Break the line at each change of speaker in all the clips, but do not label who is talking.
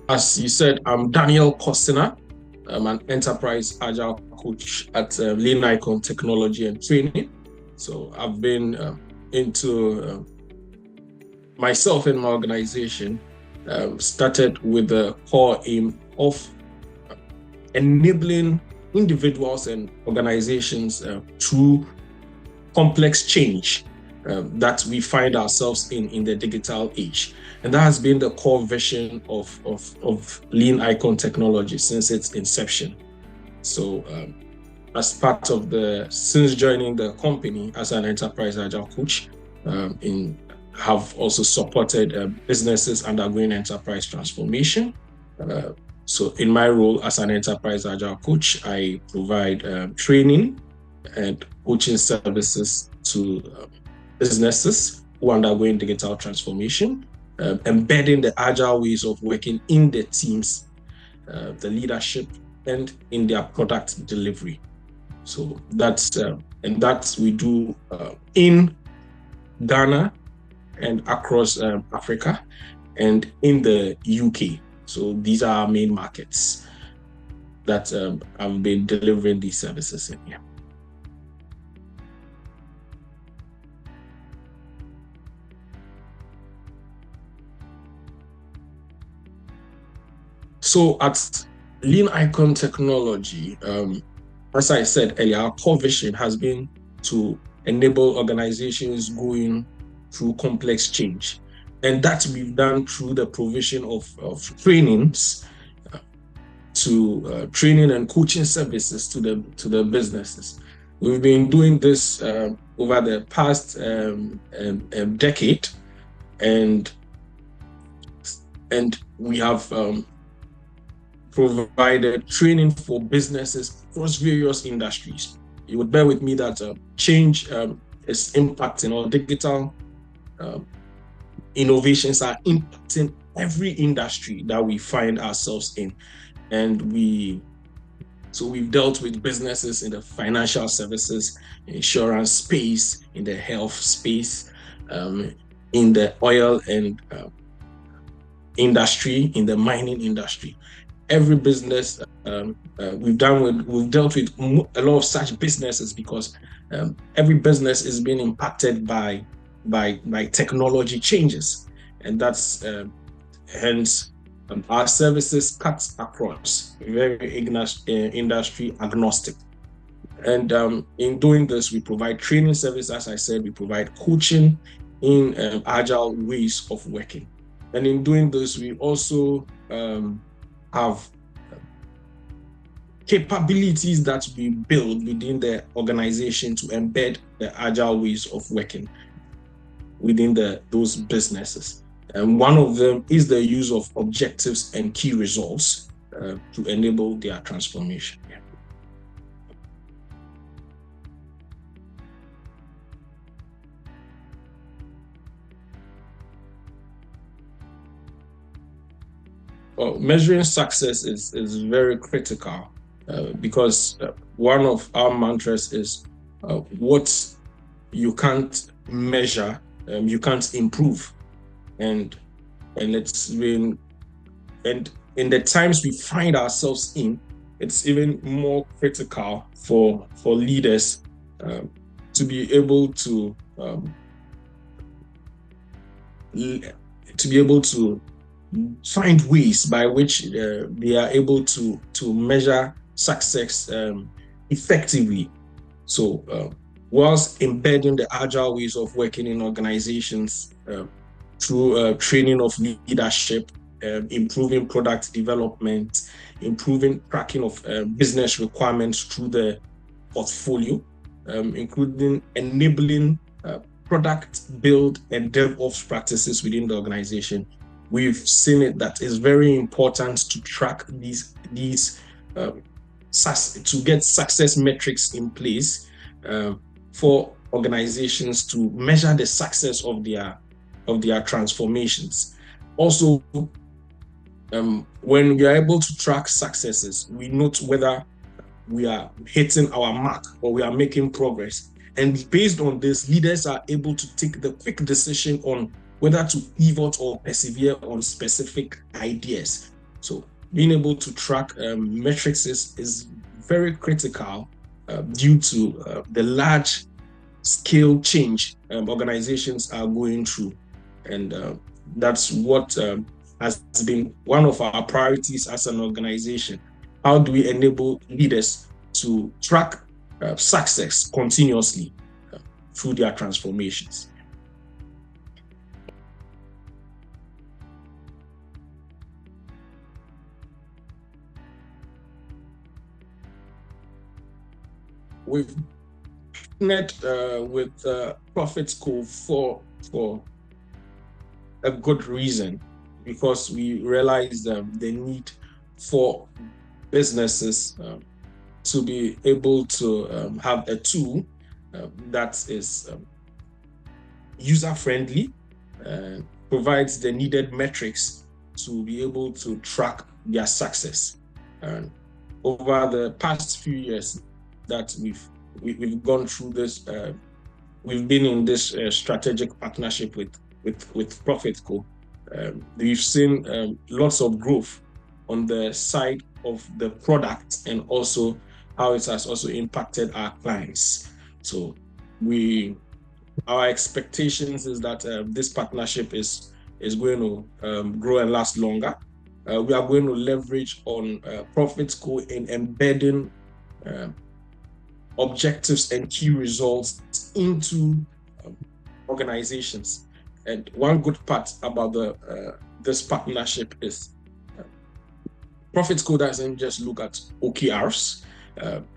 As you said, I'm Daniel Korsinah. I'm an enterprise agile coach at Lean Icon Technology and Training. So I've been into myself and my organization, started with the core aim of enabling individuals and organizations through complex change that we find ourselves in the digital age. And that has been the core vision of Lean Icon Technology since its inception. So since joining the company as an enterprise agile coach, have also supported businesses undergoing enterprise transformation. So in my role as an enterprise agile coach, I provide training and coaching services to businesses who are undergoing digital transformation, embedding the agile ways of working in the teams, the leadership, and in their product delivery. So that we do in Ghana and across Africa and in the UK. So these are our main markets that I've been delivering these services in here. So at Lean Icon Technology, as I said earlier, our core vision has been to enable organizations going through complex change. And that we've done through the provision of trainings training and coaching services to the businesses. We've been doing this over the past decade, and we have provided training for businesses across various industries. You would bear with me that change is impacting, or digital innovations are impacting every industry that we find ourselves in. And we've dealt with businesses in the financial services, insurance space, in the health space, in the oil and industry, in the mining industry. Every business we've dealt with a lot of such businesses, because every business is being impacted by technology changes, and that's hence our services cut across, very industry agnostic. And in doing this, we provide training service. As I said, we provide coaching in agile ways of working. And in doing this, we also have capabilities that we build within the organization to embed the agile ways of working within those businesses. And one of them is the use of objectives and key results to enable their transformation. Well, measuring success is very critical because one of our mantras is what you can't measure, you can't improve. And it's been, and in the times we find ourselves in, it's even more critical for leaders to be able to find ways by which they are able to measure success effectively. So whilst embedding the agile ways of working in organizations through training of leadership, improving product development, improving tracking of business requirements through the portfolio, including enabling product build and DevOps practices within the organization. We've seen it that it's very important to track these to get success metrics in place for organizations to measure the success of their transformations. Also, when we are able to track successes, we note whether we are hitting our mark or we are making progress. And based on this, leaders are able to take the quick decision on whether to pivot or persevere on specific ideas. So being able to track metrics is very critical due to the large scale change organizations are going through. And that's what has been one of our priorities as an organization. How do we enable leaders to track success continuously through their transformations? We've met with Profit School for a good reason, because we realized the need for businesses to be able to have a tool that is user-friendly, provides the needed metrics to be able to track their success. And over the past few years that we've gone through this, we've been in this strategic partnership with ProfitCo. We've seen lots of growth on the side of the product, and also how it has also impacted our clients. So our expectations is that this partnership is going to grow and last longer. We are going to leverage on ProfitCo in embedding objectives and key results into organizations. And one good part about this partnership is ProfitCo doesn't just look at OKRs.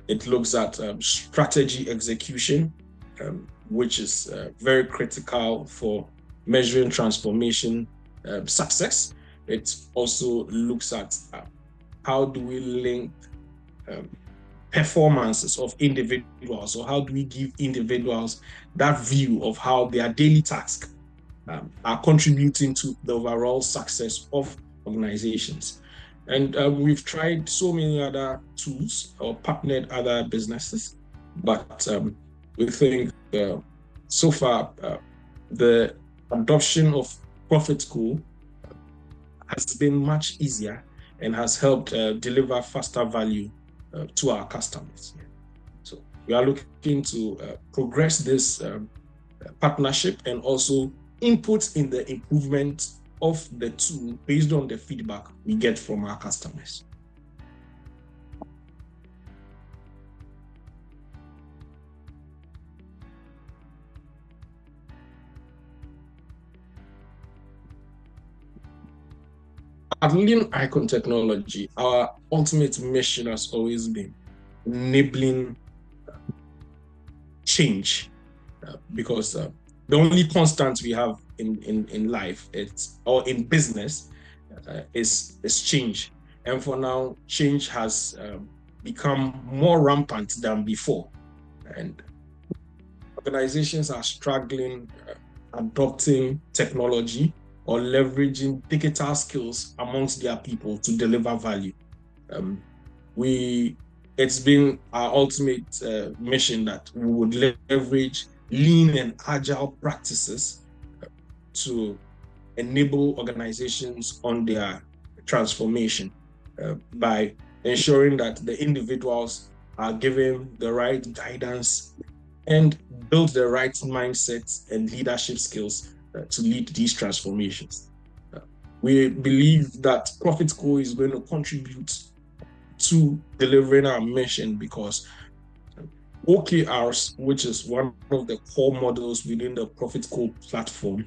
It looks at strategy execution, which is very critical for measuring transformation success. It also looks at how do we link performances of individuals, or how do we give individuals that view of how their daily tasks are contributing to the overall success of organizations. And we've tried so many other tools or partnered other businesses, but we think so far the adoption of ProfitCo has been much easier and has helped deliver faster value to our customers. So we are looking to progress this partnership and also input in the improvement of the tool based on the feedback we get from our customers. At Leading Icon Technology, our ultimate mission has always been enabling change, because the only constant we have in life, or in business, is change. And for now, change has become more rampant than before. And organizations are struggling adopting technology or leveraging digital skills amongst their people to deliver value. It's been our ultimate mission that we would leverage lean and agile practices to enable organizations on their transformation by ensuring that the individuals are given the right guidance and build the right mindsets and leadership skills to lead these transformations. We believe that ProfitCo is going to contribute to delivering our mission, because OKRs, which is one of the core models within the ProfitCo platform,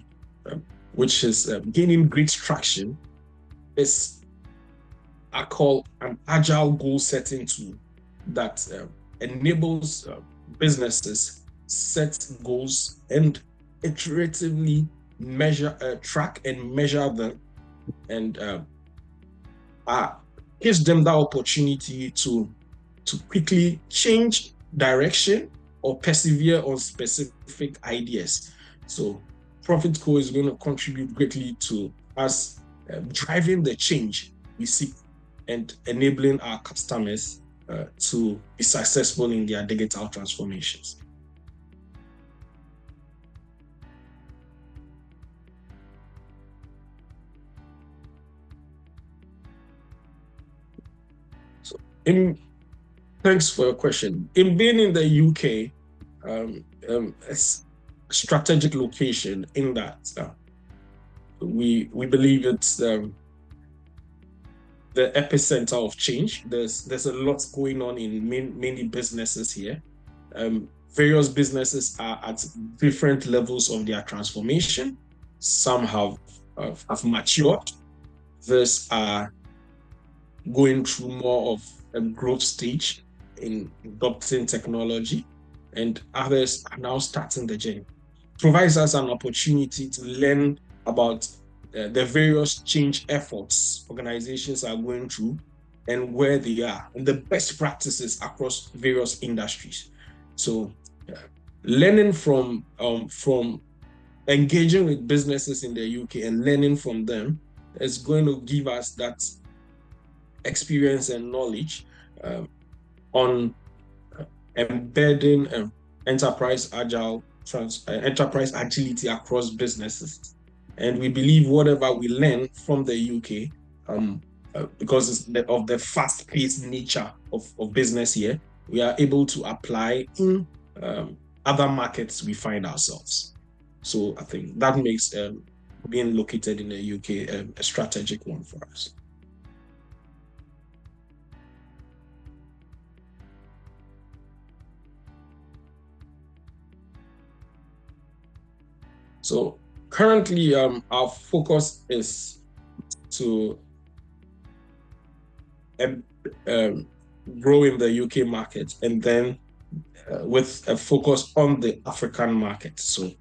which is gaining great traction, is I call an agile goal setting tool that enables businesses set goals and iteratively track and measure them, and gives them that opportunity to quickly change direction or persevere on specific ideas. So ProfitCo is going to contribute greatly to us driving the change we seek and enabling our customers to be successful in their digital transformations. In Thanks for your question. In being in the UK, it's a strategic location in that we believe it's the epicenter of change. There's a lot going on in many businesses here. Various businesses are at different levels of their transformation. Some have matured. Others are going through more of a growth stage in adopting technology, and others are now starting the journey. Provides us an opportunity to learn about the various change efforts organizations are going through and where they are, and the best practices across various industries. So, learning from engaging with businesses in the UK and learning from them is going to give us that experience and knowledge um, on embedding enterprise agility across businesses. And we believe whatever we learn from the UK, because of the fast-paced nature of business here, we are able to apply in other markets we find ourselves. So I think that makes being located in the UK a strategic one for us. So currently, our focus is to um, um, grow in the UK market, and then with a focus on the African market. So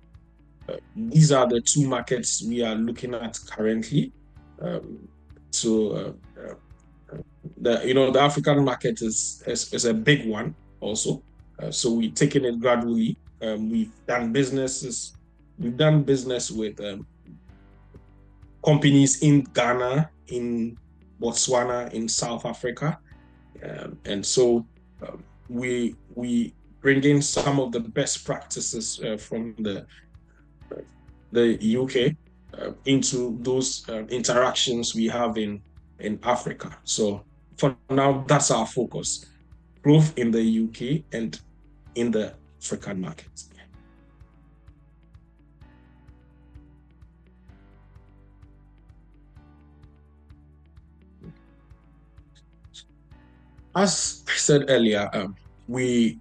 these are the two markets we are looking at currently. Um, so the African market is a big one also. So we're taking it gradually. We've done business with companies in Ghana, in Botswana, in South Africa, and so we bring in some of the best practices from the UK into those interactions we have in Africa. So for now, that's our focus: growth in the UK and in the African markets. As I said earlier, we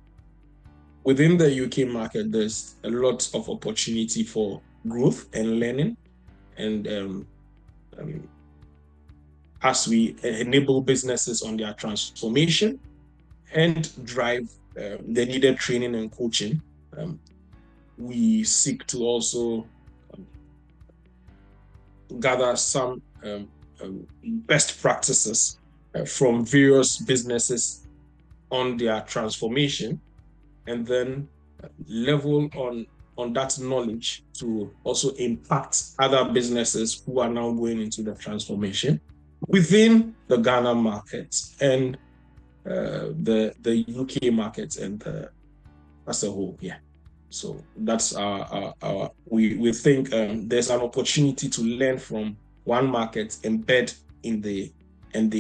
within the UK market, there's a lot of opportunity for growth and learning, and um, as we enable businesses on their transformation and drive the needed training and coaching, um, we seek to also gather some best practices from various businesses on their transformation, and then level on that knowledge to also impact other businesses who are now going into the transformation within the Ghana market and the UK market and as a whole. Yeah. So that's we think there's an opportunity to learn from one market, embed in the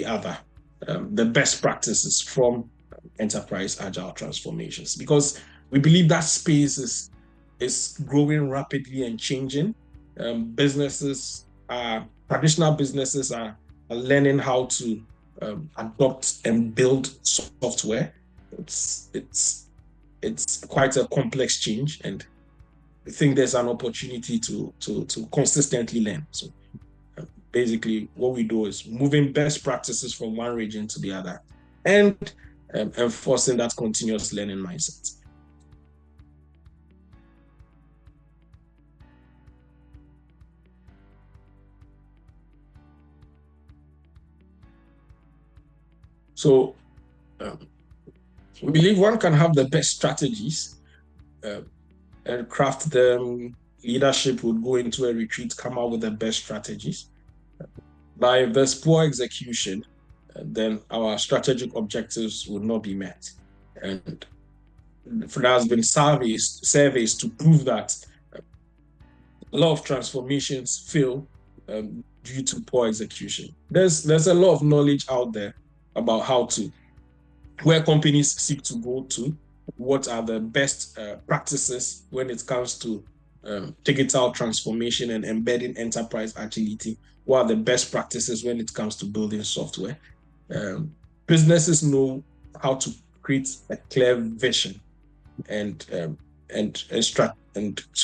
other the best practices from enterprise agile transformations, because we believe that space is growing rapidly and changing. Traditional businesses are learning how to adopt and build software. It's it's it's quite a complex change, and I think there's an opportunity to consistently learn. So basically, what we do is moving best practices from one region to the other, and enforcing that continuous learning mindset. So um, we believe one can have the best strategies uh, and craft them. Leadership would go into a retreat, come out with the best strategies. But if there's poor execution, then our strategic objectives would not be met. And there has been surveys to prove that a lot of transformations fail due to poor execution. There's a lot of knowledge out there about how to where companies seek to go to, what are the best practices when it comes to digital transformation and embedding enterprise agility? What are the best practices when it comes to building software? Businesses know how to create a clear vision and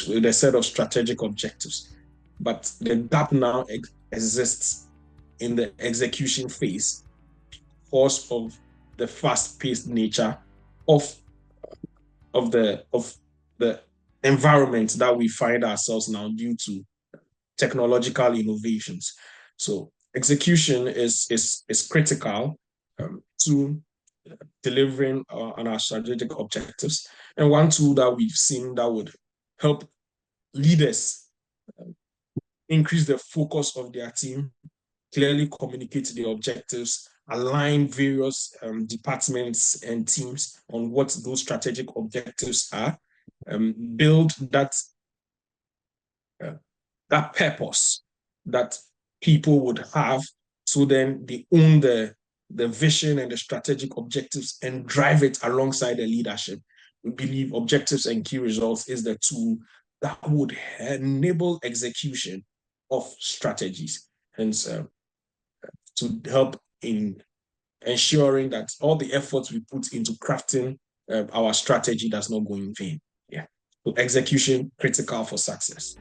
with a set of strategic objectives. But the gap now exists in the execution phase because of the fast-paced nature of the environment that we find ourselves now due to technological innovations. So execution is critical to delivering on our strategic objectives. And one tool that we've seen that would help leaders increase the focus of their team, clearly communicate the objectives, align various departments and teams on what those strategic objectives are, build that purpose that people would have. So then they own the vision and the strategic objectives and drive it alongside the leadership. We believe objectives and key results is the tool that would enable execution of strategies. And to help in ensuring that all the efforts we put into crafting our strategy does not go in vain. Yeah. So execution critical for success.